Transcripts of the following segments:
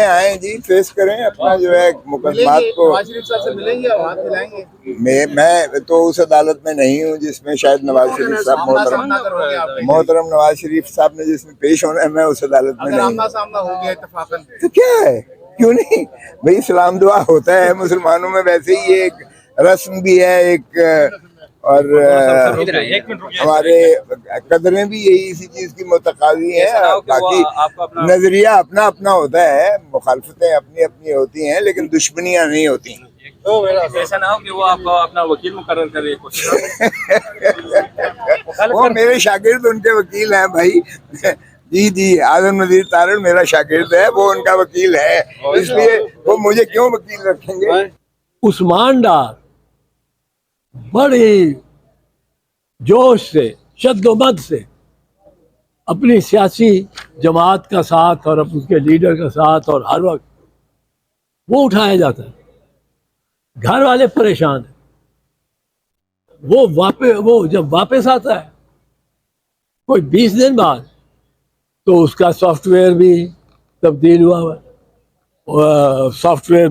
आए जी, फेस करें अपना जो है मुकदमात को। नवाज शरीफ साहब से मिलेंगे और हाथ मिलाएंगे? मैं तो उस अदालत में नहीं हूँ जिसमें शायद नवाज शरीफ साहब मोहतरम नवाज शरीफ साहब ने जिसमें पेश होना है, मैं उस अदालत में नहीं। आमना सामना हो गया इत्तेफाकन तो क्या है, क्यों नहीं भाई, सलाम दुआ होता है मुसलमानों में, वैसे ही ये एक रस्म भी है एक, और हमारे कदरें भी यही इसी चीज की मुतकादी है। बाकी नजरिया अपना अपना होता है, मुखालफतें अपनी अपनी होती हैं, लेकिन दुश्मनियां नहीं होती। ऐसा ना हो कि वो आपको अपना वकील मुकर्रर करे कुछ। वो मेरे शागिर्द उनके वकील हैं भाई। जी जी, आजम नजीर तारण मेरा शागिर्द है, वो उनका वकील है, इसलिए वो मुझे क्यों वकील रखेंगे। उस्मान डार बड़े जोश से, शद्दोमद से अपनी सियासी जमात का साथ और उसके लीडर का साथ, और हर वक्त वो उठाया जाता है। घर वाले परेशान हैं, वो जब वापस आता है कोई 20 दिन बाद, तो उसका सॉफ्टवेयर भी तब्दील हुआ हुआ है, सॉफ्टवेयर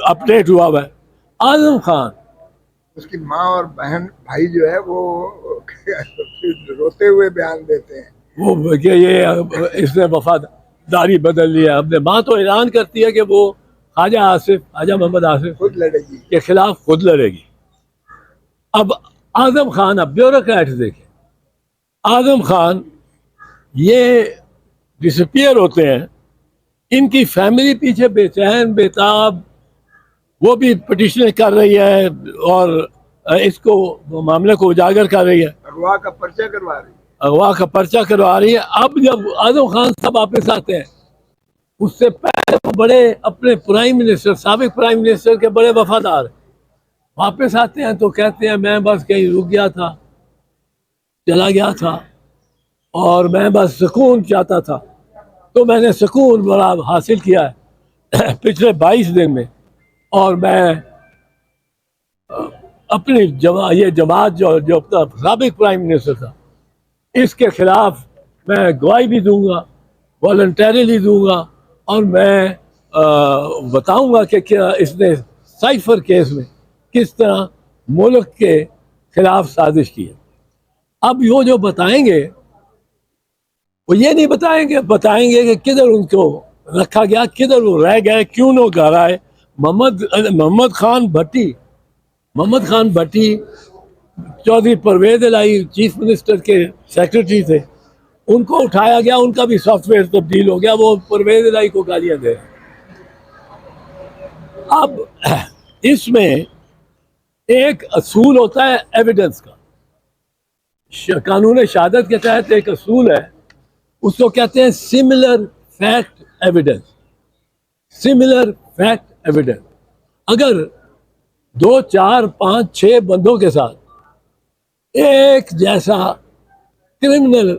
अपडेट हुआ हुआ है। आजम खान, उसकी माँ और बहन भाई जो है वो रोते हुए बयान देते हैं वो कि ये इसने वफादारी बदल लिया। अपने माँ तो ऐलान करती है कि वो ख्वाजा मोहम्मद आसिफ खुद लड़ेगी के खिलाफ खुद लड़ेगी। अब आजम खान, अब ब्यूरोक्रेट्स देखें, आजम खान ये डिसअपियर होते हैं, इनकी फैमिली पीछे बेचैन बेताब, वो भी पिटिशन कर रही है और इसको मामले को उजागर कर रही है, अगवा का पर्चा करवा रही है, अगवा का पर्चा करवा रही है। अब जब आजम खान साहब वापस आते हैं, उससे पहले वो बड़े अपने प्राइम मिनिस्टर, साबिक प्राइम मिनिस्टर के बड़े वफादार वापस आते हैं तो कहते हैं मैं बस कहीं रुक गया था, चला गया था, और मैं बस सुकून चाहता था, तो मैंने सुकून बड़ा हासिल किया है पिछले 22 दिन में। और मैं अपनी ये जमात जो साबिक प्राइम मिनिस्टर था, इसके खिलाफ मैं गवाही भी दूंगा, वॉलंटरीली दूंगा, और मैं बताऊंगा कि क्या इसने साइफर केस में किस तरह मुल्क के खिलाफ साजिश की है। अब वो जो बताएंगे वो ये नहीं बताएंगे कि किधर उनको रखा गया, किधर वो रह गए, क्यों न घर आए। मोहम्मद खान भट्टी चौधरी परवेज इलाही चीफ मिनिस्टर के सेक्रेटरी थे, उनको उठाया गया, उनका भी सॉफ्टवेयर तब्दील हो गया, वो परवेज इलाही को गालियां दे रहे। अब इसमें एक असूल होता है एविडेंस का, कानून शहादत के तहत एक असूल है, उसको कहते हैं similar fact evidence. Similar fact evidence, अगर 2, 4, 5, 6 बंदों के साथ एक जैसा क्रिमिनल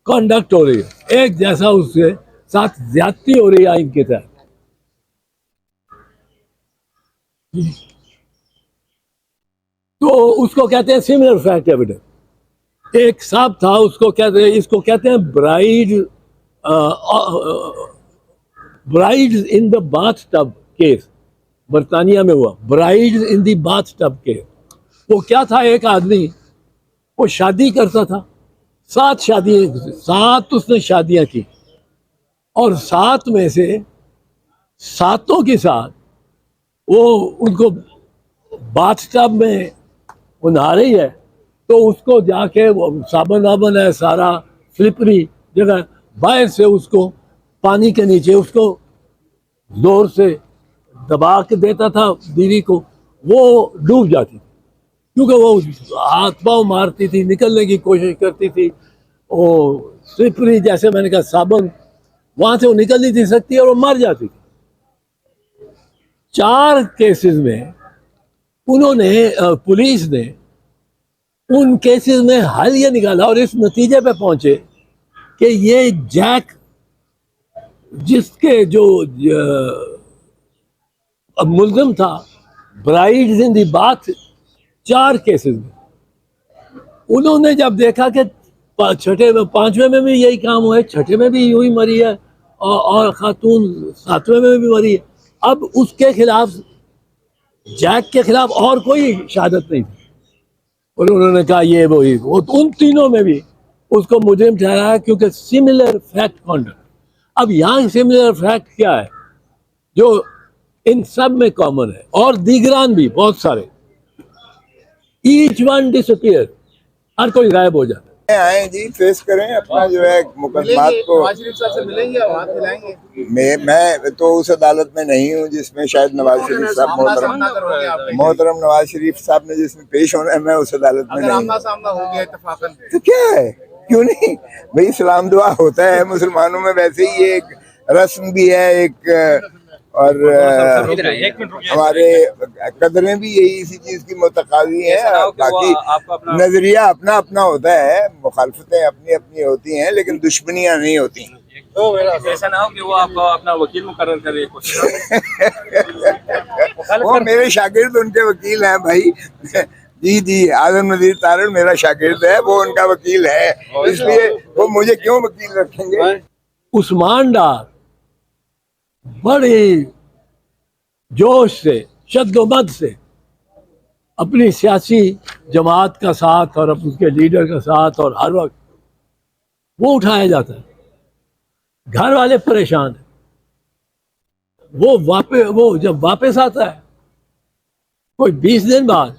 कॉन्डक्ट हो रही है, एक जैसा उसके साथ ज्यादती हो रही है आइन के तहत, तो उसको कहते हैं सिमिलर फैक्ट एविडेंस। एक साहब था, इसको कहते हैं brides in the bath tub case, बरतानिया में हुआ brides in the bath tub case. वो क्या था, एक आदमी वो शादी करता था, 7 उसने शादियां की, और 7 में से 7 के साथ वो उनको बाथ टब में वो नहा रही है, तो उसको जाके वो साबन वाबन है सारा स्लिपरी जगह, बाहर से उसको पानी के नीचे उसको जोर से दबा के देता था बीवी को, वो डूब जाती थी, क्योंकि वो हाथ पाँव मारती थी, निकलने की कोशिश करती थी, वो स्लिपरी जैसे मैंने कहा साबन, वहाँ से वो निकल नहीं थी सकती और वो मर जाती थी। 4 केसेस में उन्होंने पुलिस ने उन केसेस में हल ये निकाला और इस नतीजे पे पहुंचे कि ये जैक, जिसके जो मुल्ज़िम था ब्राइड्स इन दी बात 4 केसेस में, उन्होंने जब देखा कि 5वें में भी यही काम हुआ है, 6ठे में भी यूं ही मरी है, और खातून 7वें में भी मरी है। अब उसके खिलाफ, जैक के खिलाफ और कोई शहादत नहीं थी और उन्होंने कहा ये वो उन तीनों में भी उसको मुजरिम ठहराया क्योंकि सिमिलर फैक्ट कॉन्डक्ट। अब यहाँ सिमिलर फैक्ट क्या है जो इन सब में कॉमन है, और दीगरान भी बहुत सारे, ईच वन डिसअपीयर, हर कोई गायब हो जाता है। आए जी, फेस करें अपना जो है मुकदमात मिलेंगे को। नवाज शरीफ साहब से मिलेंगे और हाथ मिलाएंगे। मैं तो उस अदालत में नहीं हूँ जिसमें शायद नवाज शरीफ साहब आमना सामना करोगे आप? मोहतरम नवाज शरीफ साहब ने जिसमें पेश होना है, मैं उस अदालत में अगर नहीं आमना हूँ। सामना हो गया इत्तेफाकन, तो क्या है, क्यों नहीं भाई, सलाम दुआ होता है मुसलमानों में, वैसे ही ये एक रस्म भी है एक, और एक मिनट रुकिए। हमारे कदरें भी यही इसी चीज की मुतकादी है। ऐसा ना हो कि वो बाकी आपको अपना- नजरिया अपना अपना होता है, मुखालफतें अपनी अपनी होती हैं, लेकिन दुश्मनियां नहीं होती। ऐसा ना हो कि वो आपको अपना वकील मुकर्रर करे कुछ। वो मेरे शागिर्द उनके वकील हैं भाई। जी जी, आजम नजीर तारड़ मेरा शागिर्द है, वो उनका वकील है, इसलिए वो मुझे क्यों वकील रखेंगे। उस्मान डार बड़े जोश से, शद्दोमद से अपनी सियासी जमात का साथ और उसके लीडर का साथ, और हर वक्त वो उठाया जाता है। घर वाले परेशान हैं, वो जब वापस आता है कोई 20 दिन बाद,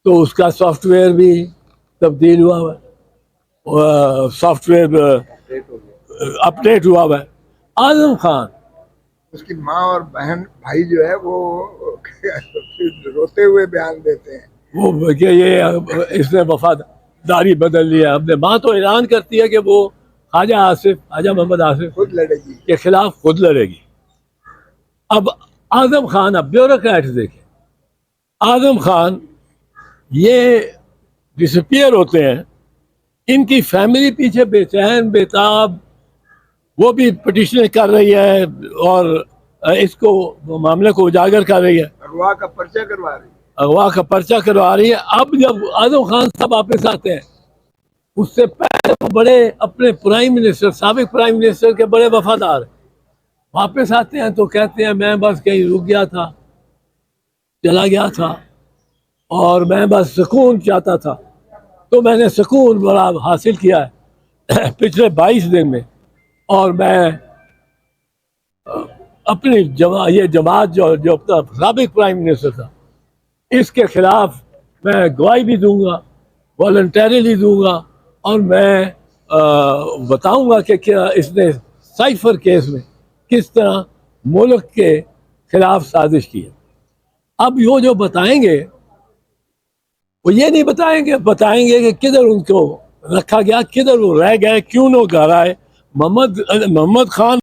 तो उसका सॉफ्टवेयर भी तब्दील हुआ हुआ है, सॉफ्टवेयर अपडेट हुआ हुआ है। आजम खान, उसकी माँ और बहन भाई जो है वो रोते हुए बयान देते हैं। वो कि ये इसने वफादारी बदल लिया। अपने माँ तो ऐलान करती है कि वो ख्वाजा मोहम्मद आसिफ खुद लड़ेगी। के खिलाफ खुद लड़ेगी। अब आजम खान, अब ब्यूरोक्रेट्स देखें, आजम खान ये डिसअपीयर होते हैं, इनकी फैमिली पीछे बेचैन बेताब, वो भी पिटिशन कर रही है और इसको मामले को उजागर कर रही है, अगवा का पर्चा करवा रही है। अगवा का पर्चा करवा रही है। अब जब आजम खान साहब वापस आते हैं, उससे पहले वो बड़े अपने प्राइम मिनिस्टर, साबिक प्राइम मिनिस्टर के बड़े वफादार हैं। वापस आते हैं तो कहते हैं मैं बस कहीं रुक गया था, चला गया था, और मैं बस सुकून चाहता था, तो मैंने सुकून बड़ा हासिल किया है पिछले 22 दिन में। और मैं अपनी ये जमात जो अपना साबिक प्राइम मिनिस्टर था, इसके खिलाफ मैं गवाही भी दूंगा, वॉलंटरीली दूंगा, और मैं बताऊंगा कि क्या इसने साइफर केस में किस तरह मुल्क के खिलाफ साजिश की है। अब वो जो बताएंगे, वो ये नहीं बताएंगे कि किधर उनको रखा गया, किधर वो रह गए, क्यों न घर आए। मोहम्मद खान